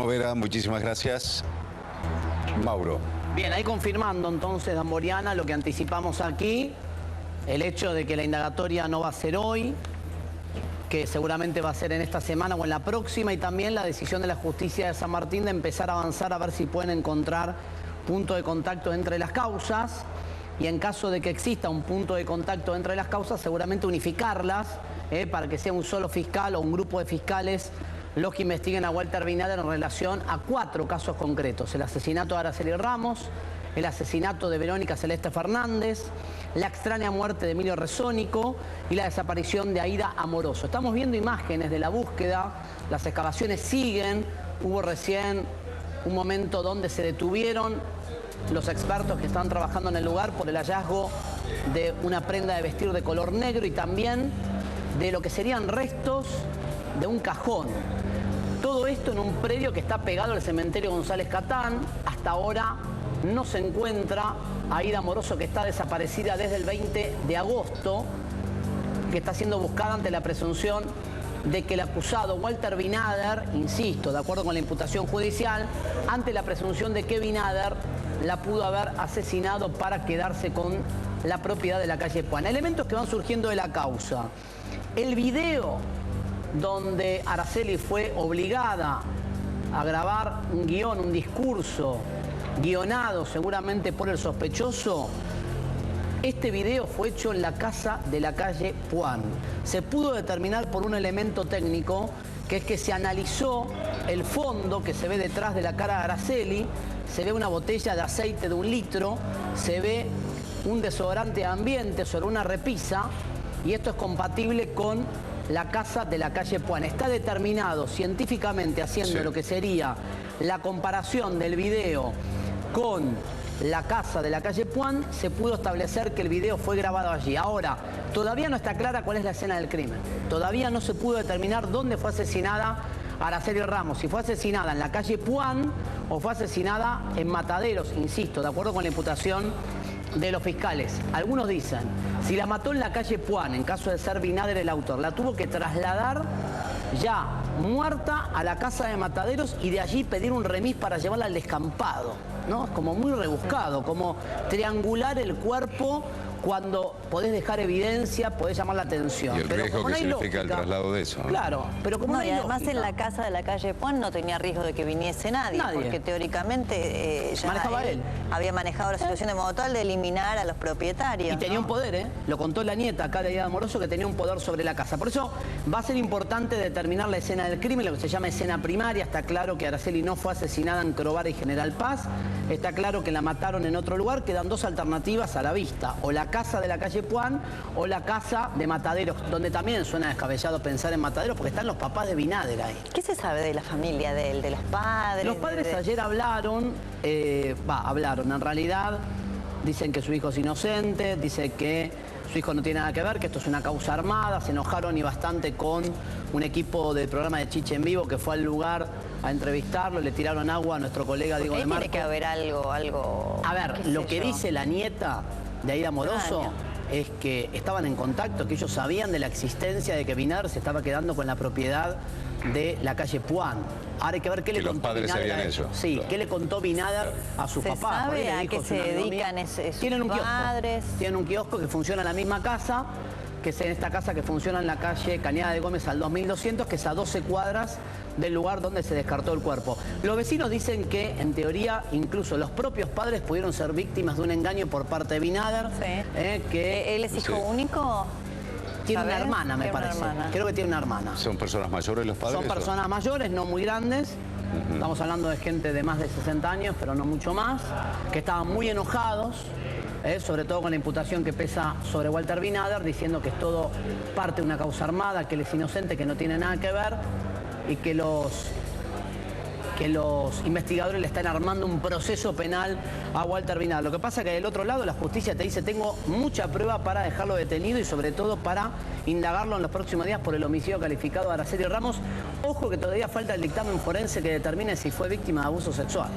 Vera, muchísimas gracias. Mauro. Bien, ahí confirmando entonces, Damboriana, lo que anticipamos aquí, el hecho de que la indagatoria no va a ser hoy, que seguramente va a ser en esta semana o en la próxima, y también la decisión de la justicia de San Martín de empezar a avanzar a ver si pueden encontrar punto de contacto entre las causas, y en caso de que exista un punto de contacto entre las causas, seguramente unificarlas, para que sea un solo fiscal o un grupo de fiscales los que investiguen a Walter Binader en relación a 4 casos concretos: el asesinato de Araceli Ramos, el asesinato de Verónica Celeste Fernández, la extraña muerte de Emilio Rezónico y la desaparición de Aida Amoroso. Estamos viendo imágenes de la búsqueda, las excavaciones siguen, hubo recién un momento donde se detuvieron los expertos que están trabajando en el lugar por el hallazgo de una prenda de vestir de color negro y también de lo que serían restos de un cajón. Todo esto en un predio que está pegado al cementerio González Catán. Hasta ahora no se encuentra Aida Amoroso, que está desaparecida desde el 20 de agosto, que está siendo buscada ante la presunción de que el acusado Walter Binader, insisto, de acuerdo con la imputación judicial, ante la presunción de que Binader la pudo haber asesinado para quedarse con la propiedad de la calle Puan. Elementos que van surgiendo de la causa. El video donde Araceli fue obligada a grabar un guión, un discurso guionado seguramente por el sospechoso. Este video fue hecho en la casa de la calle Puan. Se pudo determinar por un elemento técnico, que es que se analizó el fondo que se ve detrás de la cara de Araceli. Se ve una botella de aceite de 1 litro, se ve un desodorante de ambiente sobre una repisa, y esto es compatible con la casa de la calle Puan. Está determinado científicamente, haciendo lo que sería la comparación del video con la casa de la calle Puan, se pudo establecer que el video fue grabado allí. Ahora, todavía no está clara cuál es la escena del crimen. Todavía no se pudo determinar dónde fue asesinada Araceli Ramos, si fue asesinada en la calle Puan o fue asesinada en Mataderos, insisto, de acuerdo con la imputación de los fiscales. Algunos dicen, si la mató en la calle Puan, en caso de ser Binader el autor, la tuvo que trasladar ya muerta a la casa de Mataderos y de allí pedir un remis para llevarla al descampado, ¿no? Es como muy rebuscado, como triangular el cuerpo. Cuando podés dejar evidencia, podés llamar la atención. Y el pero riesgo como que no hay significa lógica, el traslado de eso, ¿no? Claro, pero como no hay además lógica, en la casa de la calle Puan no tenía riesgo de que viniese nadie. Porque teóricamente ya manejaba él. Había manejado la situación de modo tal de eliminar a los propietarios. Y tenía un poder, lo contó la nieta acá de Aida Amoroso, que tenía un poder sobre la casa. Por eso va a ser importante determinar la escena del crimen, lo que se llama escena primaria. Está claro que Araceli no fue asesinada en Crovara y General Paz. Está claro que la mataron en otro lugar. Quedan 2 alternativas a la vista: o la casa de la calle Puan o la casa de Mataderos, donde también suena descabellado pensar en Mataderos porque están los papás de Binader ahí. ¿Qué se sabe de la familia de él, de los padres? Los padres ayer hablaron, en realidad dicen que su hijo es inocente, dice que su hijo no tiene nada que ver, que esto es una causa armada. Se enojaron y bastante con un equipo del programa de Chiche en Vivo que fue al lugar a entrevistarlo, le tiraron agua a nuestro colega Diego de Marco. Tiene que haber algo... A ver, lo que dice la nieta de Aida Amoroso es que estaban en contacto, que ellos sabían de la existencia de que Binader se estaba quedando con la propiedad de la calle Puan. Ahora hay que ver qué le contó Binader. Los padres sabían eso. Sí, claro. ¿Qué le contó Binader a sus papás? ¿Sabe a qué se dedican esos padres? Tienen un kiosco que funciona en la misma casa, que es en esta casa que funciona en la calle Cañada de Gómez al 2200, que es a 12 cuadras del lugar donde se descartó el cuerpo. Los vecinos dicen que, en teoría, incluso los propios padres pudieron ser víctimas de un engaño por parte de Binader. Que ¿él es hijo único? Tiene una hermana, me parece. Creo que tiene una hermana. ¿Son personas mayores los padres? Son personas mayores, no muy grandes. Estamos hablando de gente de más de 60 años, pero no mucho más, que estaban muy enojados, sobre todo con la imputación que pesa sobre Walter Binader, diciendo que es todo parte de una causa armada, que él es inocente, que no tiene nada que ver, y que los investigadores le están armando un proceso penal a Walter Binader. Lo que pasa es que del otro lado la justicia te dice: tengo mucha prueba para dejarlo detenido y sobre todo para indagarlo en los próximos días por el homicidio calificado de Araceli Ramos. Ojo que todavía falta el dictamen forense que determine si fue víctima de abuso sexual.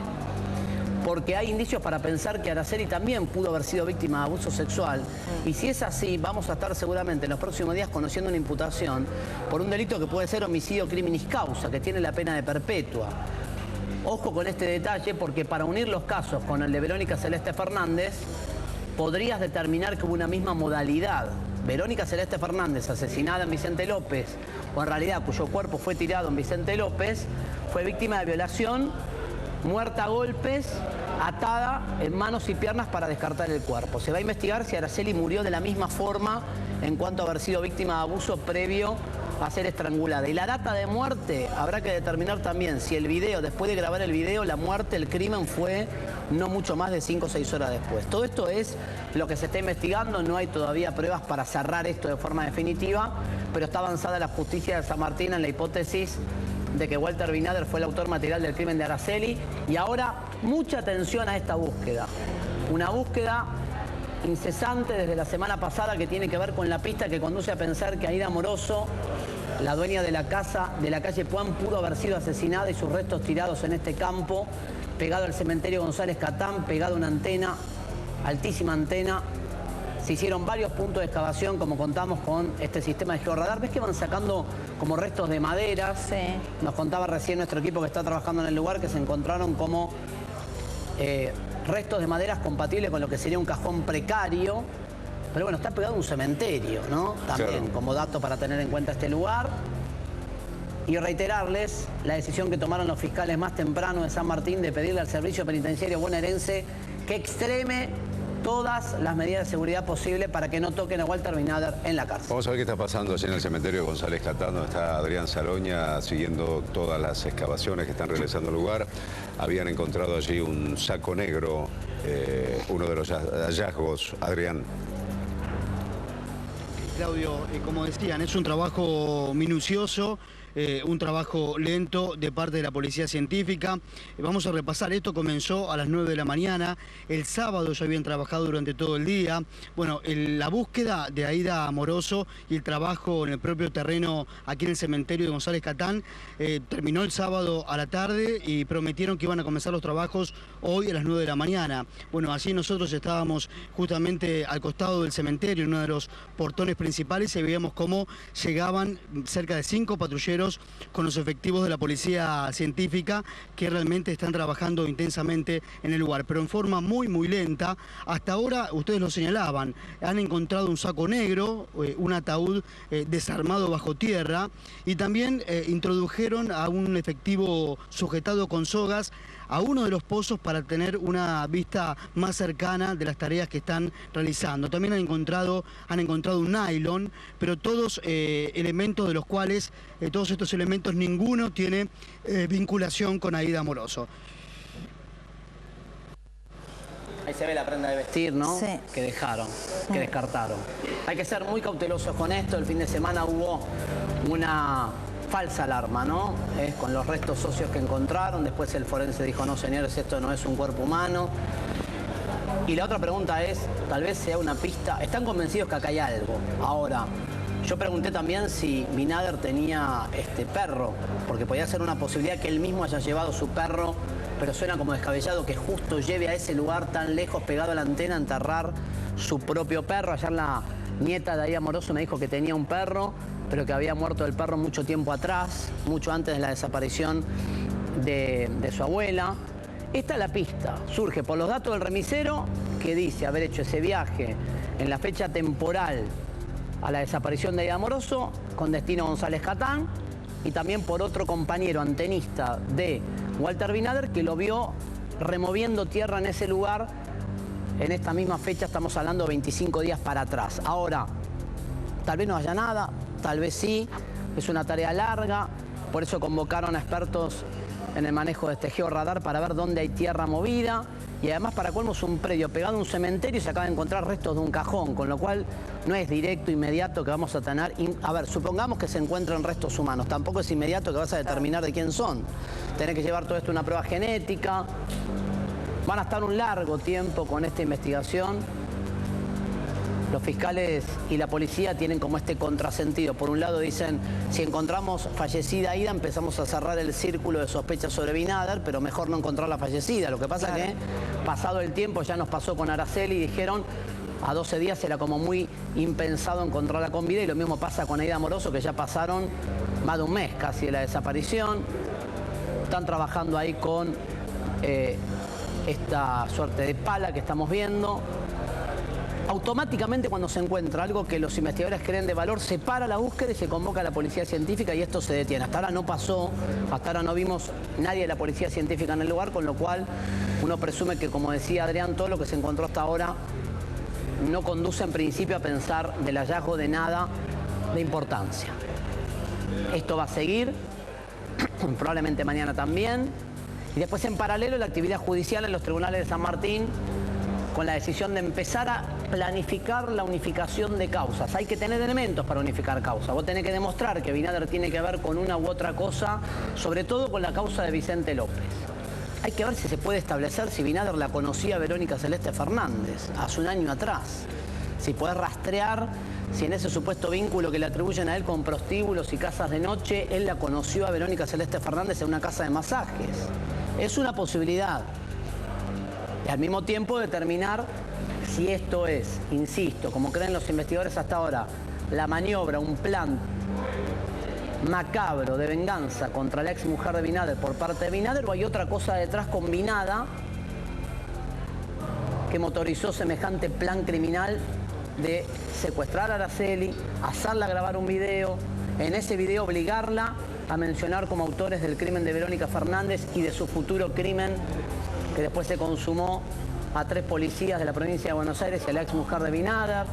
Porque hay indicios para pensar que Araceli también pudo haber sido víctima de abuso sexual. Y si es así, vamos a estar seguramente en los próximos días conociendo una imputación por un delito que puede ser homicidio criminis causa, que tiene la pena de perpetua. Ojo con este detalle, porque para unir los casos con el de Verónica Celeste Fernández, podrías determinar que hubo una misma modalidad. Verónica Celeste Fernández, asesinada en Vicente López, o en realidad cuyo cuerpo fue tirado en Vicente López, fue víctima de violación, muerta a golpes, atada en manos y piernas para descartar el cuerpo. Se va a investigar si Araceli murió de la misma forma en cuanto a haber sido víctima de abuso previo a ser estrangulada. Y la data de muerte habrá que determinar también si el video, después de grabar el video, la muerte, el crimen fue no mucho más de 5 o 6 horas después. Todo esto es lo que se está investigando, no hay todavía pruebas para cerrar esto de forma definitiva, pero está avanzada la justicia de San Martín en la hipótesis de que Walter Binader fue el autor material del crimen de Araceli. Y ahora mucha atención a esta búsqueda. Una búsqueda incesante desde la semana pasada que tiene que ver con la pista que conduce a pensar que Aida Amoroso, la dueña de la casa de la calle Puan, pudo haber sido asesinada y sus restos tirados en este campo, pegado al cementerio González Catán, pegado a una antena, altísima antena. Se hicieron varios puntos de excavación, como contamos con este sistema de georradar. ¿Ves que van sacando como restos de maderas? Sí. Nos contaba recién nuestro equipo que está trabajando en el lugar que se encontraron como restos de maderas compatibles con lo que sería un cajón precario. Pero bueno, está pegado a un cementerio, ¿no? También, claro, como dato para tener en cuenta este lugar. Y reiterarles la decisión que tomaron los fiscales más temprano de San Martín de pedirle al Servicio Penitenciario bonaerense que extreme todas las medidas de seguridad posibles para que no toquen a Walter Binader en la cárcel. Vamos a ver qué está pasando allí en el cementerio de González Catán, donde está Adrián Saloña siguiendo todas las excavaciones que están realizando el lugar. Habían encontrado allí un saco negro, uno de los hallazgos. Adrián. Claudio, como decían, es un trabajo minucioso, un trabajo lento de parte de la Policía Científica. Vamos a repasar, esto comenzó a las 9 de la mañana, el sábado ya habían trabajado durante todo el día. Bueno, la búsqueda de Aida Amoroso y el trabajo en el propio terreno aquí en el cementerio de González Catán terminó el sábado a la tarde y prometieron que iban a comenzar los trabajos hoy a las 9 de la mañana. Bueno, así nosotros estábamos justamente al costado del cementerio, en uno de los portones principales, y veíamos cómo llegaban cerca de 5 patrulleros con los efectivos de la Policía Científica que realmente están trabajando intensamente en el lugar, pero en forma muy lenta. Hasta ahora, ustedes lo señalaban, han encontrado un saco negro, un ataúd desarmado bajo tierra, y también introdujeron a un efectivo sujetado con sogas a uno de los pozos para tener una vista más cercana de las tareas que están realizando. También han encontrado un nylon, pero todos elementos de los cuales, todos estos elementos, ninguno tiene vinculación con Aida Amoroso. Ahí se ve la prenda de vestir, ¿no? Sí. Que dejaron, que descartaron. Hay que ser muy cautelosos con esto. El fin de semana hubo una falsa alarma, ¿no? Con los restos óseos que encontraron. Después el forense dijo, no, señores, esto no es un cuerpo humano. Y la otra pregunta es, tal vez sea una pista. Están convencidos que acá hay algo. Ahora, yo pregunté también si Binader tenía perro, porque podía ser una posibilidad que él mismo haya llevado su perro, pero suena como descabellado que justo lleve a ese lugar tan lejos, pegado a la antena, a enterrar su propio perro. Ayer la nieta de Aida Amoroso me dijo que tenía un perro, pero que había muerto el perro mucho tiempo atrás, mucho antes de la desaparición de su abuela. Esta es la pista, surge por los datos del remisero, que dice haber hecho ese viaje en la fecha temporal a la desaparición de Aida Amoroso, con destino a González Catán, y también por otro compañero antenista de Walter Binader, que lo vio removiendo tierra en ese lugar en esta misma fecha. Estamos hablando de 25 días para atrás. Ahora, tal vez no haya nada, tal vez sí, es una tarea larga, por eso convocaron a expertos en el manejo de este georradar para ver dónde hay tierra movida, y además, para colmo, es un predio pegado a un cementerio y se acaba de encontrar restos de un cajón, con lo cual no es directo, inmediato que vamos a tener. A ver, supongamos que se encuentran restos humanos, tampoco es inmediato que vas a determinar de quién son. Tenés que llevar todo esto a una prueba genética. Van a estar un largo tiempo con esta investigación. Los fiscales y la policía tienen como este contrasentido. Por un lado dicen, si encontramos fallecida Aida, empezamos a cerrar el círculo de sospecha sobre Binader, pero mejor no encontrar la fallecida. Lo que pasa es que, pasado el tiempo, ya nos pasó con Araceli y dijeron, a 12 días era como muy impensado encontrarla con vida, y lo mismo pasa con Aida Amoroso, que ya pasaron más de un mes casi de la desaparición. Están trabajando ahí con esta suerte de pala que estamos viendo. Automáticamente cuando se encuentra algo que los investigadores creen de valor, se para la búsqueda y se convoca a la policía científica y esto se detiene. Hasta ahora no pasó, hasta ahora no vimos nadie de la policía científica en el lugar, con lo cual uno presume que, como decía Adrián, todo lo que se encontró hasta ahora no conduce en principio a pensar del hallazgo de nada de importancia. Esto va a seguir, probablemente mañana también, y después en paralelo la actividad judicial en los tribunales de San Martín, con la decisión de empezar a planificar la unificación de causas. Hay que tener elementos para unificar causas. Vos tenés que demostrar que Binader tiene que ver con una u otra cosa, sobre todo con la causa de Vicente López. Hay que ver si se puede establecer si Binader la conocía a Verónica Celeste Fernández hace un año atrás. Si podés rastrear si en ese supuesto vínculo que le atribuyen a él con prostíbulos y casas de noche, él la conoció a Verónica Celeste Fernández en una casa de masajes. Es una posibilidad. Y al mismo tiempo determinar si esto es, insisto, como creen los investigadores hasta ahora, la maniobra, un plan macabro de venganza contra la ex mujer de Binader por parte de Binader, o hay otra cosa detrás combinada que motorizó semejante plan criminal de secuestrar a Araceli, hacerla grabar un video, en ese video obligarla a mencionar como autores del crimen de Verónica Fernández y de su futuro crimen que después se consumó a 3 policías de la provincia de Buenos Aires y a la ex mujer de Binader.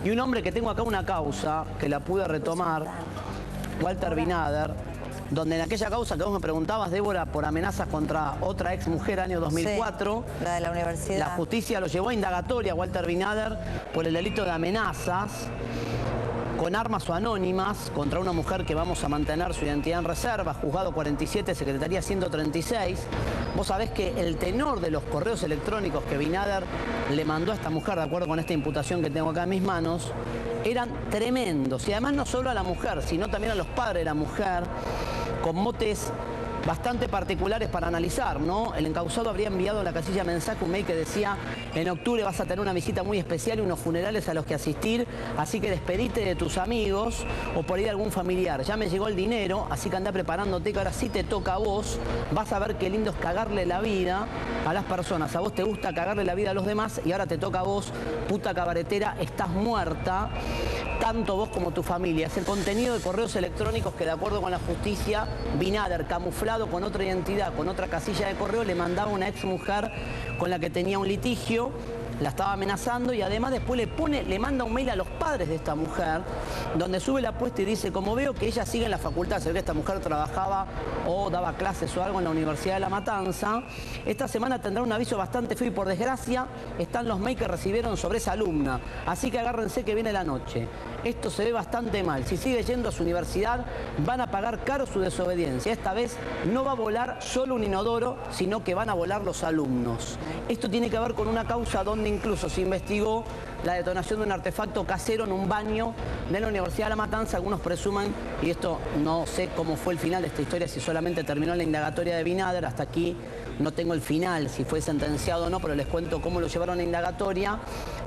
Y un hombre que tengo acá una causa, que la pude retomar, Walter Binader, donde en aquella causa que vos me preguntabas, Débora, por amenazas contra otra ex mujer, año 2004, sí, la de la universidad. La justicia lo llevó a indagatoria a Walter Binader por el delito de amenazas con armas o anónimas contra una mujer que vamos a mantener su identidad en reserva, juzgado 47, Secretaría 136. Vos sabés que el tenor de los correos electrónicos que Binader le mandó a esta mujer, de acuerdo con esta imputación que tengo acá en mis manos, eran tremendos. Y además no solo a la mujer, sino también a los padres de la mujer, con motes bastante particulares para analizar, ¿no? El encausado habría enviado a la casilla mensaje un mail que decía: en octubre vas a tener una visita muy especial y unos funerales a los que asistir, así que despedite de tus amigos o por ir a algún familiar. Ya me llegó el dinero, así que anda preparándote que ahora sí te toca a vos. Vas a ver qué lindo es cagarle la vida a las personas. A vos te gusta cagarle la vida a los demás y ahora te toca a vos, puta cabaretera, estás muerta. Tanto vos como tu familia. Es el contenido de correos electrónicos que, de acuerdo con la justicia, Binader, camuflado con otra identidad, con otra casilla de correo, le mandaba a una ex mujer con la que tenía un litigio, la estaba amenazando y además después le manda un mail a los padres de esta mujer, donde sube la apuesta y dice: como veo que ella sigue en la facultad, se ve que esta mujer trabajaba o daba clases o algo en la Universidad de La Matanza, esta semana tendrá un aviso bastante feo y por desgracia están los mails que recibieron sobre esa alumna, así que agárrense que viene la noche. Esto se ve bastante mal. Si sigue yendo a su universidad, van a pagar caro su desobediencia. Esta vez no va a volar solo un inodoro, sino que van a volar los alumnos. Esto tiene que ver con una causa donde incluso se investigó la detonación de un artefacto casero en un baño de la Universidad de La Matanza. Algunos presumen, y esto no sé cómo fue el final de esta historia, si solamente terminó la indagatoria de Binader, hasta aquí no tengo el final, si fue sentenciado o no, pero les cuento cómo lo llevaron a indagatoria.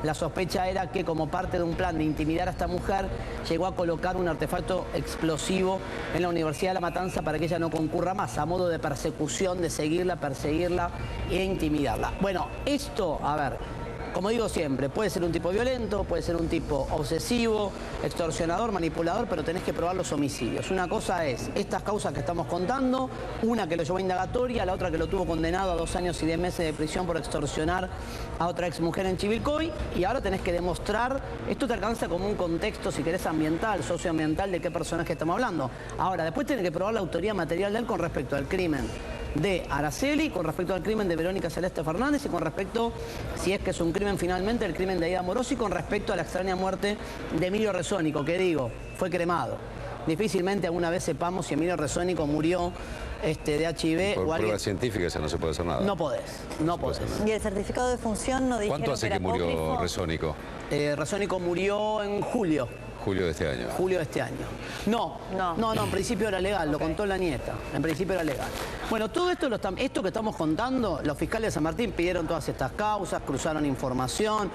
La sospecha era que, como parte de un plan de intimidar a esta mujer, llegó a colocar un artefacto explosivo en la Universidad de La Matanza para que ella no concurra más, a modo de persecución, de seguirla, perseguirla e intimidarla. Bueno, esto, a ver, como digo siempre, puede ser un tipo violento, puede ser un tipo obsesivo, extorsionador, manipulador, pero tenés que probar los homicidios. Una cosa es estas causas que estamos contando, una que lo llevó a indagatoria, la otra que lo tuvo condenado a 2 años y 10 meses de prisión por extorsionar a otra exmujer en Chivilcoy, y ahora tenés que demostrar, esto te alcanza como un contexto, si querés, ambiental, socioambiental, de qué personaje estamos hablando. Ahora, después tenés que probar la autoría material de él con respecto al crimen de Araceli, con respecto al crimen de Verónica Celeste Fernández y con respecto, si es que es un crimen finalmente, el crimen de Aida Morosi, con respecto a la extraña muerte de Emilio Rezónico, que digo, fue cremado. Difícilmente alguna vez sepamos si Emilio Rezónico murió de HIV por o alguien... pruebas científicas no se puede hacer nada. No podés. ¿Y el certificado de función no dijeron? ¿Cuánto hace que murió Rezónico? Rezónico murió en julio. Julio de este año. Julio de este año. No, en principio era legal, lo contó la nieta. En principio era legal. Bueno, todo esto, esto que estamos contando, los fiscales de San Martín pidieron todas estas causas, cruzaron información,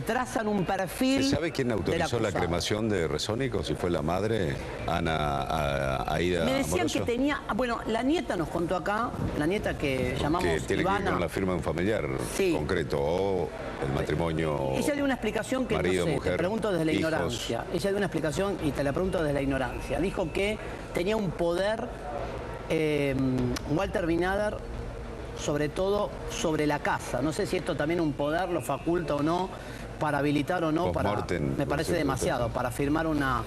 trazan un perfil. ¿Se sabe quién autorizó la cremación de Resónico? Si fue la madre, Aida Me decían Amoroso. que tenía... Bueno, la nieta nos contó acá, la nieta que llamamos que tiene Ivana. que ver con la firma de un familiar concreto o el matrimonio. Ella dio una explicación que marido, no sé, mujer, te pregunto desde la hijos. ignorancia. Ella dio una explicación y te la pregunto desde la ignorancia. Dijo que tenía un poder Walter Binader, sobre todo sobre la casa. No sé si esto también un poder lo faculta o no para habilitar o no, me parece demasiado, para firmar una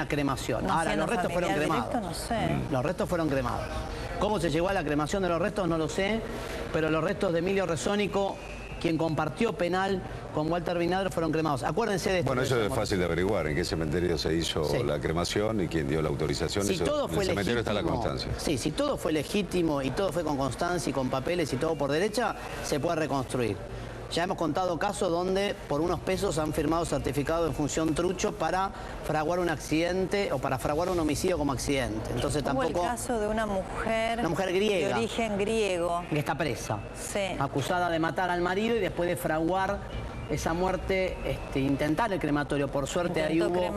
cremación. Ahora, los restos fueron cremados. Directo, no sé. Los restos fueron cremados. ¿Cómo se llegó a la cremación de los restos? No lo sé, pero los restos de Emilio Resónico, quien compartió penal con Walter Binader, fueron cremados. Acuérdense de esto. Bueno, eso es fácil de averiguar, en qué cementerio se hizo la cremación y quién dio la autorización. Si todo fue en el cementerio está la constancia. Sí, si todo fue legítimo y todo fue con constancia y con papeles y todo por derecha, se puede reconstruir. Ya hemos contado casos donde por unos pesos han firmado certificado de función trucho para fraguar un accidente o para fraguar un homicidio como accidente. Entonces tampoco... Hubo el caso de una mujer griega. De origen griego. Que está presa. Sí. Acusada de matar al marido y después de fraguar esa muerte, intentar el crematorio. Por suerte ahí hubo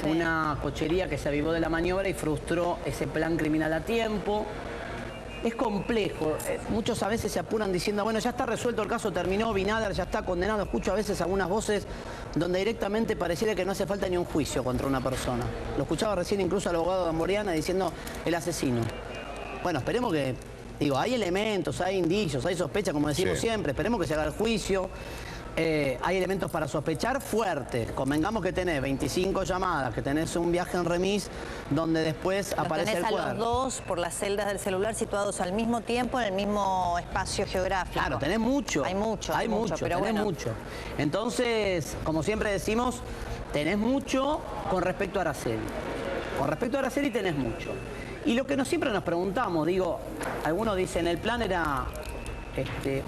una cochería que se avivó de la maniobra y frustró ese plan criminal a tiempo. Es complejo, muchos a veces se apuran diciendo, bueno, ya está resuelto el caso, terminó, Binader ya está condenado. Escucho a veces algunas voces donde directamente pareciera que no hace falta ni un juicio contra una persona. Lo escuchaba recién incluso al abogado Gamboriana diciendo el asesino. Bueno, esperemos que, hay elementos, hay indicios, hay sospechas, como decimos siempre, esperemos que se haga el juicio. Hay elementos para sospechar fuertes. Convengamos que tenés 25 llamadas, que tenés un viaje en remis donde después aparece el cuerpo. Tenés a los dos por las celdas del celular situados al mismo tiempo en el mismo espacio geográfico. Claro, tenés mucho. Hay mucho, pero tenés bueno. mucho. Entonces, como siempre decimos, tenés mucho con respecto a Araceli. Con respecto a Araceli tenés mucho. Y lo que siempre nos preguntamos, algunos dicen, el plan era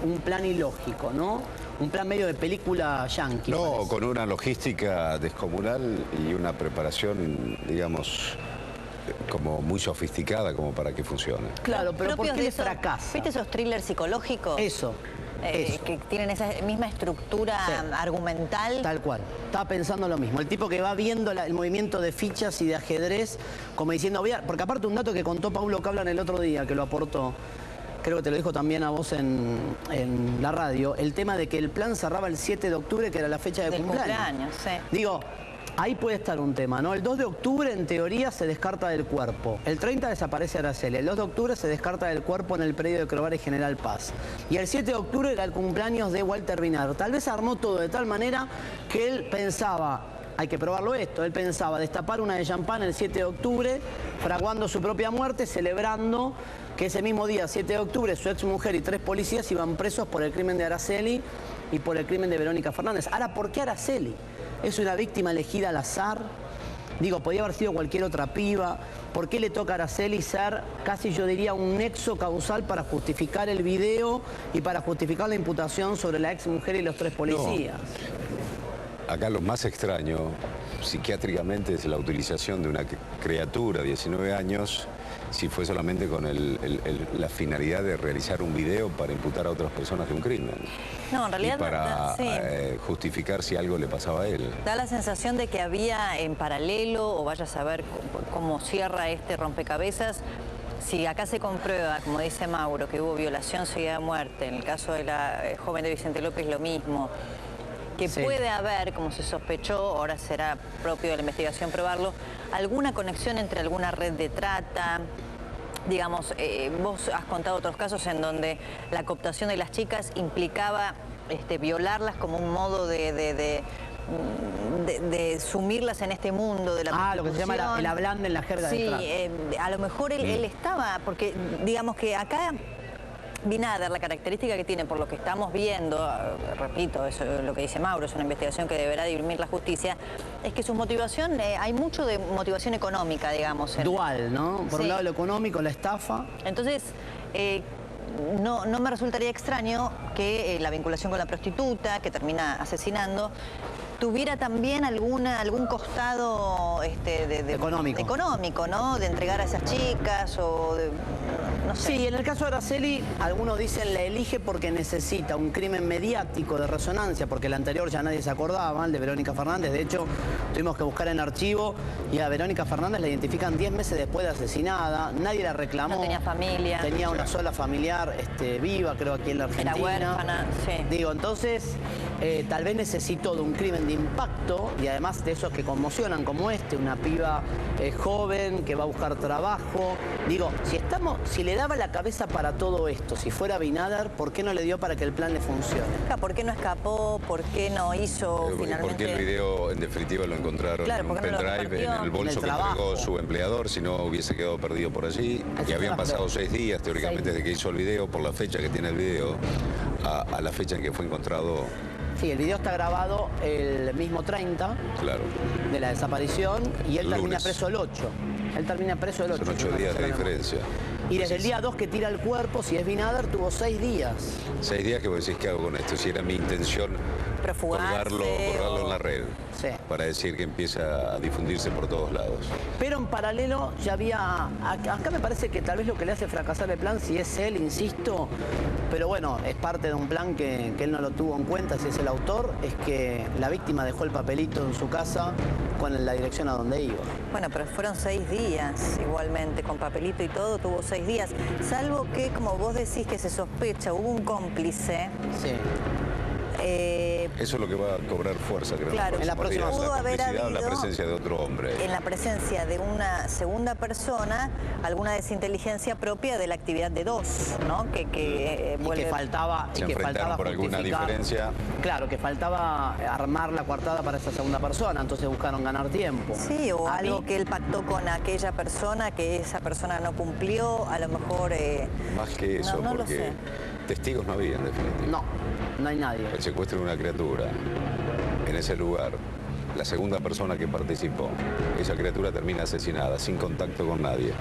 un plan ilógico, ¿no? Un plan medio de película yankee. No, con una logística descomunal y una preparación, digamos, como muy sofisticada como para que funcione. Claro, pero ¿por qué le fracasa? ¿Viste esos thrillers psicológicos? Eso. Que tienen esa misma estructura argumental. Tal cual. Estaba pensando lo mismo. El tipo que va viendo el movimiento de fichas y de ajedrez, como diciendo, porque aparte un dato que contó Paulo Cablan el otro día, que lo aportó, creo que te lo dijo también a vos en la radio, el tema de que el plan cerraba el 7 de octubre, que era la fecha de cumpleaños. Sí. Ahí puede estar un tema, ¿no? El 2 de octubre, en teoría, se descarta del cuerpo. El 30 desaparece Araceli. El 2 de octubre se descarta del cuerpo en el predio de Crobar y General Paz. Y el 7 de octubre era el cumpleaños de Walter Binader. Tal vez armó todo de tal manera que él pensaba, hay que probarlo esto, él pensaba destapar una de champán el 7 de octubre, fraguando su propia muerte, celebrando que ese mismo día, 7 de octubre, su exmujer y 3 policías iban presos por el crimen de Araceli y por el crimen de Verónica Fernández. Ahora, ¿por qué Araceli? ¿Es una víctima elegida al azar? Podía haber sido cualquier otra piba. ¿Por qué le toca a Araceli ser, casi yo diría, un nexo causal para justificar el video y para justificar la imputación sobre la exmujer y los 3 policías? No. Acá lo más extraño, psiquiátricamente, es la utilización de una criatura de 19 años, si fue solamente con la finalidad de realizar un video para imputar a otras personas de un crimen. No, en realidad... Y para justificar si algo le pasaba a él. Da la sensación de que había en paralelo, o vaya a saber cómo cierra este rompecabezas, si acá se comprueba, como dice Mauro, que hubo violación seguida de muerte, en el caso de la joven de Vicente López lo mismo, que puede haber, como se sospechó, ahora será propio de la investigación probarlo, alguna conexión entre alguna red de trata. Digamos, vos has contado otros casos en donde la cooptación de las chicas implicaba violarlas como un modo de sumirlas en este mundo de la prostitución. Lo que se llama el ablande en la jerga de trata. Sí, a lo mejor él estaba, porque digamos que acá... Binader, la característica que tiene, por lo que estamos viendo, repito, eso es lo que dice Mauro, es una investigación que deberá dirimir la justicia, es que su motivación, hay mucho de motivación económica, digamos. Dual, ¿no? Por un lado lo económico, la estafa. Entonces, no me resultaría extraño que la vinculación con la prostituta, que termina asesinando, tuviera también algún costado económico, ¿no? De entregar a esas chicas o de, no sé. Sí, en el caso de Araceli, algunos dicen la elige porque necesita un crimen mediático de resonancia, porque el anterior ya nadie se acordaba, el de Verónica Fernández. De hecho, tuvimos que buscar en archivo y a Verónica Fernández la identifican 10 meses después de asesinada. Nadie la reclamó. No tenía familia. Tenía una sola familiar viva, creo, aquí en la Argentina. Era huérfana, sí. Digo, entonces, tal vez necesitó de un crimen de impacto y además de esos que conmocionan, como una piba joven que va a buscar trabajo. Digo, si le daba la cabeza para todo esto, si fuera Abinader, ¿por qué no le dio para que el plan le funcione? ¿Por qué no escapó? ¿Por qué no hizo finalmente? Porque el video, en definitiva, lo encontraron en un pendrive, en el bolso que entregó su empleador, si no hubiese quedado perdido por allí. Y habían pasado 6 días, teóricamente, desde que hizo el video, por la fecha que tiene el video, a la fecha en que fue encontrado. Sí, el video está grabado el mismo 30 de la desaparición y él termina preso el 8. Él termina preso el 8. Son 8 días de diferencia. Y desde el día 2 que tira el cuerpo, si es Abinader, tuvo 6 días. 6 días que vos decís, ¿qué hago con esto? Si era mi intención colgarlo en la red, para decir que empieza a difundirse por todos lados. Pero en paralelo ya había... Acá me parece que tal vez lo que le hace fracasar el plan, si es él, insisto, pero bueno, es parte de un plan que él no lo tuvo en cuenta, si es el autor, es que la víctima dejó el papelito en su casa con la dirección a donde iba. Bueno, pero fueron 6 días igualmente, con papelito y todo, tuvo 6 días. Salvo que, como vos decís, que se sospecha, hubo un cómplice. Sí. Eso es lo que va a cobrar fuerza, creo. Claro, en la próxima pudo haber habido, la presencia de otro hombre. En la presencia de una segunda persona, alguna desinteligencia propia de la actividad de 2, ¿no? Que faltaba... Se enfrentaron por alguna diferencia. Claro, que faltaba armar la coartada para esa segunda persona, entonces buscaron ganar tiempo. Sí, o algo que él pactó con aquella persona, que esa persona no cumplió, a lo mejor... Más que eso, no porque lo sé. Testigos no había, en definitiva. No hay nadie. El secuestro de una criatura en ese lugar, la segunda persona que participó, esa criatura termina asesinada, sin contacto con nadie.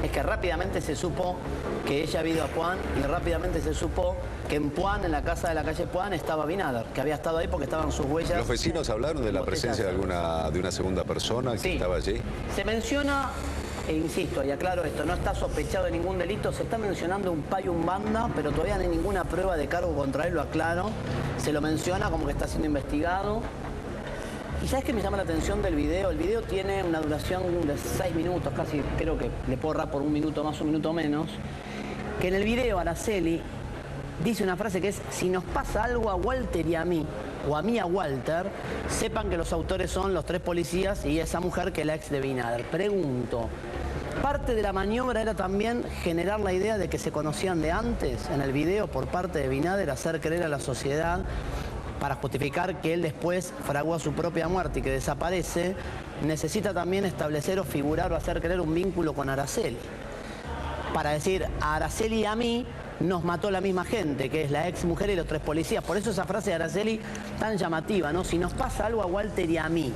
Es que rápidamente se supo que ella había ido a Puan y rápidamente se supo que en Puan, en la casa de la calle Puan, estaba Abinader, que había estado ahí porque estaban sus huellas. ¿Los vecinos hablaron de la presencia de una segunda persona que estaba allí? Se menciona... E insisto, y aclaro esto, no está sospechado de ningún delito, se está mencionando un payo, un banda, pero todavía no hay ninguna prueba de cargo contra él, lo aclaro. Se lo menciona como que está siendo investigado. ¿Y sabes qué me llama la atención del video? El video tiene una duración de 6 minutos, casi creo que le puedo ahorrar por 1 minuto más, 1 minuto menos. Que en el video Araceli dice una frase que es: si nos pasa algo a Walter y a mí, o a mí a Walter, sepan que los autores son los 3 policías y esa mujer que es la ex de Abinader. Pregunto, parte de la maniobra era también generar la idea de que se conocían de antes en el video por parte de Abinader, hacer creer a la sociedad para justificar que él después fraguó su propia muerte y que desaparece, necesita también establecer o figurar o hacer creer un vínculo con Araceli. Para decir, a Araceli y a mí nos mató la misma gente, que es la ex mujer y los 3 policías. Por eso esa frase de Araceli tan llamativa, ¿no? Si nos pasa algo a Walter y a mí.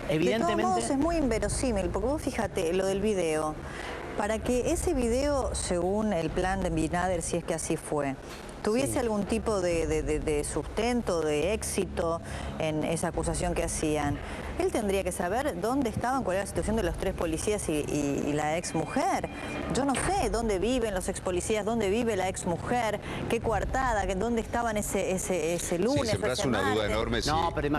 Evidentemente... De todos modos es muy inverosímil, porque vos fíjate lo del video. Para que ese video, según el plan de Abinader, si es que así fue, tuviese algún tipo de sustento, de éxito en esa acusación que hacían, él tendría que saber dónde estaban, cuál era la situación de los 3 policías y la ex mujer. Yo no sé dónde viven los ex policías, dónde vive la ex mujer, qué coartada, dónde estaban ese lunes. Sí, siempre hace una duda enorme si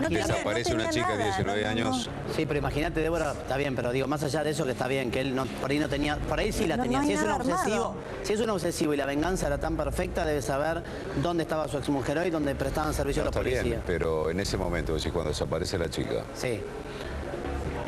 desaparece una chica de 19 años. Sí, pero imagínate, Débora, está bien, pero digo, más allá de eso que está bien, que él por ahí no tenía, por ahí sí la tenía. Si es un obsesivo y la venganza era tan perfecta, debe saber dónde estaba su ex mujer hoy, dónde prestaban servicio a los policías. Bien, pero en ese momento, es decir, cuando desaparece la chica. Sí.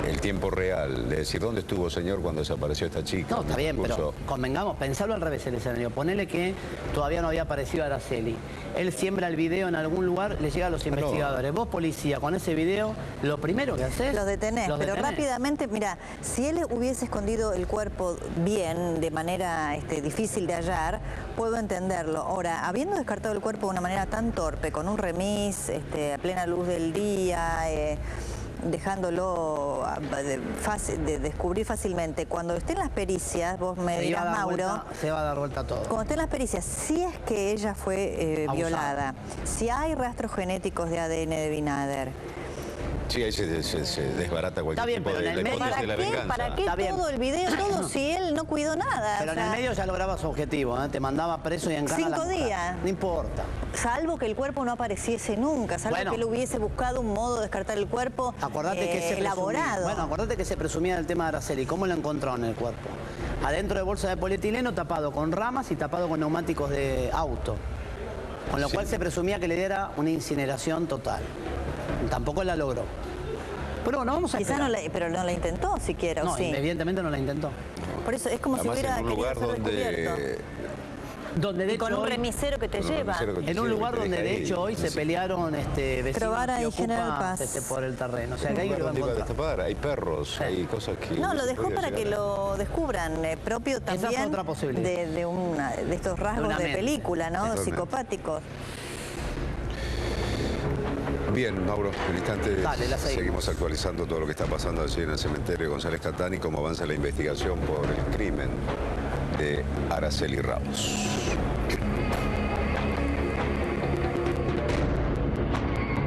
El tiempo real, de decir, ¿dónde estuvo, señor, cuando desapareció esta chica? No, está bien, pero convengamos, pensarlo al revés el escenario. Ponele que todavía no había aparecido Araceli. Él siembra el video en algún lugar, le llega a los investigadores. Vos, policía, con ese video, lo primero que haces... Los detenés, pero rápidamente, mira, si él hubiese escondido el cuerpo bien, de manera difícil de hallar, puedo entenderlo. Ahora, habiendo descartado el cuerpo de una manera tan torpe, con un remis, a plena luz del día... dejándolo de descubrir fácilmente. Cuando estén las pericias, vos me dirás, Mauro... Se va a dar vuelta todo. Cuando estén las pericias, si es que ella fue violada, si hay rastros genéticos de ADN de Abinader, Sí, ahí se desbarata Está cualquier bien, tipo pero de en el la medio- hipótesis de la venganza. ¿Para qué Está bien. todo el video, todo si él no cuidó nada? Pero O en el sea, medio ya lograba su objetivo, ¿eh? Te mandaba preso y en cana a la 5 mujer. días. No importa. Salvo que el cuerpo no apareciese nunca, salvo Bueno. que él hubiese buscado un modo de descartar el cuerpo Acordate que se elaborado. presumía, bueno, acordate que se presumía del tema de Araceli. ¿Cómo lo encontró en el cuerpo? Adentro de bolsa de polietileno tapado con ramas y tapado con neumáticos de auto. Con lo Sí. cual se presumía que le diera una incineración total. Tampoco la logró. Pero bueno, vamos a Quizás esperar. pero no la intentó siquiera, No, ¿o sí? evidentemente no la intentó. Por eso es como Además, si hubiera en un querido lugar ser descubierto. Donde de Y con hecho un hoy- remisero que te Con un lleva. remisero que te En un lleva, lugar te donde deja de ahí. hecho hoy se Sí. pelearon vecinos Probara y y General ocupas Paz. por el terreno. O sea, que Un ahí lugar lo va a donde iba a encontrar. destapar, hay perros, Sí. hay cosas que... No, lo se dejó podía para que llegar a- lo descubran, propio Esa es también otra posibilidad. de estos rasgos una de mente. película, ¿no? Totalmente. Psicopáticos. Bien, Mauro, en instantes Dale, la seguimos. seguimos actualizando todo lo que está pasando allí en el cementerio de González Catán y cómo avanza la investigación por el crimen de Araceli Ramos.